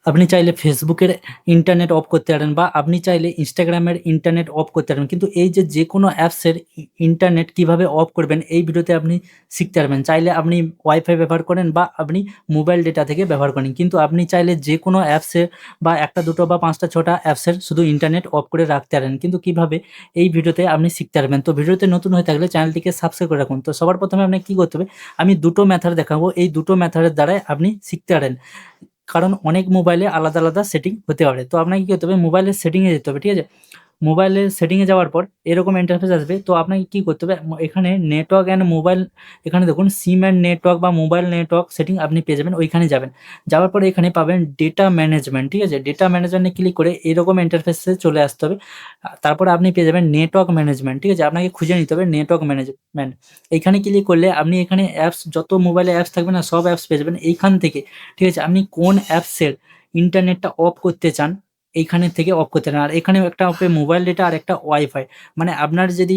আপনি চাইলে ফেসবুকের ইন্টারনেট অফ করতে পারেন বা আপনি চাইলে ইনস্টাগ্রামের ইন্টারনেট অফ করতে পারবেন। কিন্তু এই যে যেকোনো অ্যাপসের ইন্টারনেট কিভাবে অফ করবেন এই ভিডিওতে আপনি শিখতে পারবেন। চাইলে আপনি ওয়াইফাই ব্যবহার করেন বা আপনি মোবাইল ডেটা থেকে ব্যবহার করেন। কিন্তু আপনি চাইলে যেকোনো অ্যাপসের বা ১ টা ২ টো বা ৫ টা ৬ টা অ্যাপসের শুধু ইন্টারনেট অফ করে রাখতে পারেন। কিন্তু কিভাবে এই ভিডিওতে আপনি শিখতে পারবেন। তো ভিডিওতে নতুন হয়ে থাকলে চ্যানেলটিকে সাবস্ক্রাইব করে রাখুন। তো সবার ১ম এ আপনাকে কি করতে হবে? আমি ২ টো মেথড দেখাবো। এই ২ টো মেথডের দ্বারাই আপনি শিখতে পারেন। কারণ অনেক মোবাইলে আলাদা, আলাদা সেটিং হতে পারে। তো আপনাকে কি করতে হবে? মোবাইলের সেটিং এ যেতে হবে, ঠিক আছে? মোবাইলের সেটিং এ যাওয়ার পর এরকম ইন্টারফেস আসবে। তো আপনাকে কি করতে হবে? এখানে নেটওয়ার্ক অ্যান্ড মোবাইল, এখানে দেখুন সিম অ্যান্ড নেটওয়ার্ক বা মোবাইল নেটওয়ার্ক সেটিং আপনি পেয়ে যাবেন, ওইখানে যাবেন। যাওয়ার পরে এখানে পাবেন ডেটা ম্যানেজমেন্ট, ঠিক আছে? ডেটা ম্যানেজমেন্টে ক্লিক করে এরকম ইন্টারফেসে চলে আসতে হবে। তারপরে আপনি পেয়ে যাবেন নেটওয়ার্ক ম্যানেজমেন্ট, ঠিক আছে? আপনাকে খুঁজে নিতে হবে নেটওয়ার্ক ম্যানেজমেন্ট। এইখানে ক্লিক করলে আপনি এখানে অ্যাপস, যত মোবাইলে অ্যাপস থাকবে না সব অ্যাপস পেয়ে যাবেন এইখান থেকে, ঠিক আছে? আপনি কোন অ্যাপসের ইন্টারনেটটা অফ করতে চান এইখানে থেকে অফ করতে পারেন। আর এখানেও একটা হবে মোবাইল ডেটা আর একটা ওয়াইফাই। মানে আপনার যদি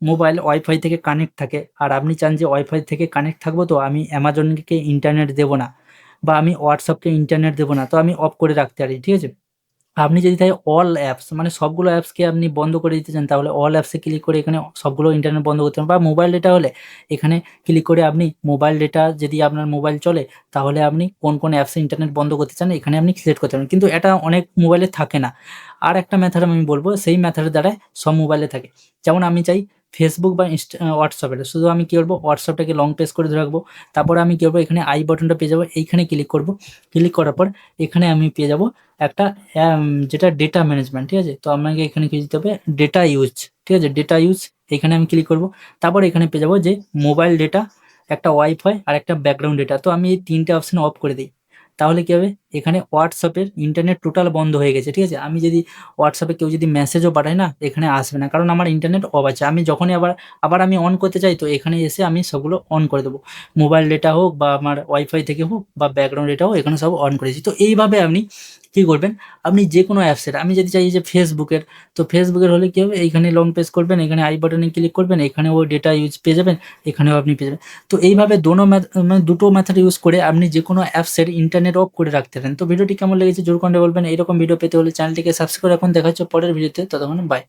মোবাইল ওয়াইফাই থেকে কানেক্ট থাকে আর আপনি চান যে ওয়াইফাই থেকে কানেক্ট থাকবো, তো আমি অ্যামাজনকে ইন্টারনেট দেব না বা আমি হোয়াটসঅ্যাপকে ইন্টারনেট দেব না, তো আমি অফ করে রাখতে পারি, ঠিক আছে? আপনি যদি তাই অল অ্যাপস মানে সবগুলো অ্যাপসকে আপনি বন্ধ করে দিতে চান, তাহলে অল অ্যাপসে ক্লিক করে এখানে সবগুলো ইন্টারনেট বন্ধ করতে পারেন। বা মোবাইল ডেটা হলে এখানে ক্লিক করে আপনি মোবাইল ডেটা, যদি আপনার মোবাইল চলে তাহলে আপনি কোন, কোন অ্যাপসে ইন্টারনেট বন্ধ করতে চান এখানে আপনি সিলেক্ট করতে পারেন। কিন্তু এটা অনেক মোবাইলে থাকে না। আর একটা মেথড আমি বলব, সেই মেথডের দ্বারাই সব মোবাইলে থাকে। যেমন আমি চাই ফেসবুক বা WhatsApp এর, শুধু আমি কি করব WhatsAppটাকে লং প্রেস করে ধরে রাখবো। তারপরে আমি কি করব, এখানে আই বাটনটা পেয়ে যাবো, এইখানে ক্লিক করব। ক্লিক করার পর এখানে আমি পেয়ে যাব একটা যেটা ডেটা ম্যানেজমেন্ট, ঠিক আছে? তো আপনাকে এখানে কি দিতে হবে? ডেটা ইউজ, ঠিক আছে? ডেটা ইউজ এখানে আমি ক্লিক করব। তারপরে এখানে পেয়ে যাবো যে মোবাইল ডেটা, একটা ওয়াইফাই আর একটা ব্যাকগ্রাউন্ড ডেটা। তো আমি এই ৩ টে অপশন অফ করে দেই। তাহলে কি হবে? এখানে WhatsApp এর ইন্টারনেট টোটাল বন্ধ হয়ে গেছে, ঠিক আছে? আমি যদি WhatsApp এ কেউ যদি মেসেজও পাঠায় না, এখানে আসবে না। কারণ আমার ইন্টারনেট অফ আছে। আমি যখনই আবার আমি অন করতে চাই, তো এখানে এসে আমি সবগুলো অন করে দেবো। মোবাইল ডেটা হোক বা আমার ওয়াইফাই থেকে হোক বা ব্যাকগ্রাউন্ড ডেটা হোক, এখানে সব অন করেছি। তো এইভাবে আপনি কি করবেন? আপনি যেকোনো অ্যাপসের, আমি যদি চাই যে ফেসবুকের, তো ফেসবুকের হলে কি হবে? এইখানে লং প্রেস করবেন, এখানে আই বাটনে ক্লিক করবেন, এখানেও ডেটা ইউজ পেয়ে যাবেন, এখানেও আপনি পেয়ে যাবেন। তো এইভাবে মানে দুটো মেথড ইউজ করে আপনি যেকোনো অ্যাপসের ইন্টারনেট অফ করে রাখতে পারেন। তো ভিডিওটি কেমন লেগেছে জোর কমেন্টে বলবেন। এরকম ভিডিও পেতে হলে চ্যানেলটিকে সাবস্ক্রাইব করে রাখুন। দেখা হচ্ছে পরের ভিডিওতে। ততক্ষণ বাই।